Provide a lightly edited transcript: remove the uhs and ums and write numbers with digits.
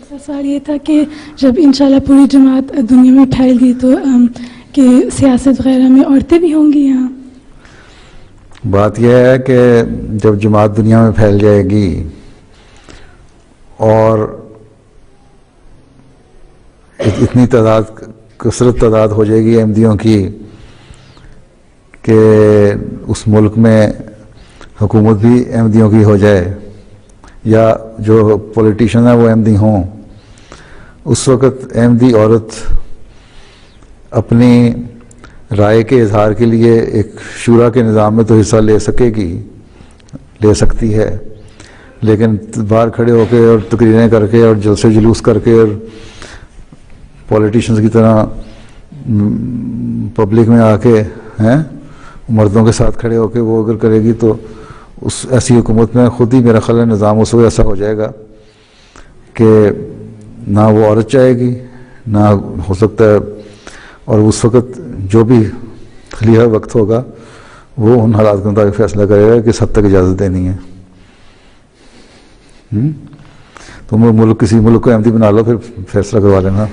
दूसरा सवाल ये था कि जब इंशाल्लाह पूरी जमात दुनिया में फैलेगी तो कि सियासत वगैरह में औरतें भी होंगी यहाँ। बात यह है कि जब जमात दुनिया में फैल जाएगी और इतनी कसरत तादाद हो जाएगी अहमदियों की कि उस मुल्क में हुकूमत भी अहमदियों की हो जाए या जो पॉलिटिशियन है वो अहमदी हों, उस वक़्त अहमदी औरत अपनी राय के इजहार के लिए एक शूरा के निज़ाम में तो हिस्सा ले सकती है, लेकिन बाहर खड़े होकर और तकरीरें करके और जलसे जुलूस करके और पॉलिटिशियंस की तरह पब्लिक में आके हैं मर्दों के साथ खड़े होकर वो अगर करेगी तो उस ऐसी हुकूमत में ख़ुद ही मेरा ख्याल है निज़ाम उस वक्त ऐसा हो जाएगा कि ना वो औरत चाहेगी ना हो सकता है, और उस वक़्त जो भी खलीफा वक्त होगा वो उन हालात के मुताबिक फैसला करेगा कि सब तक इजाज़त देनी है। तुम मुल्क किसी मुल्क को अहमदी बना लो, फिर फैसला करवा लेना।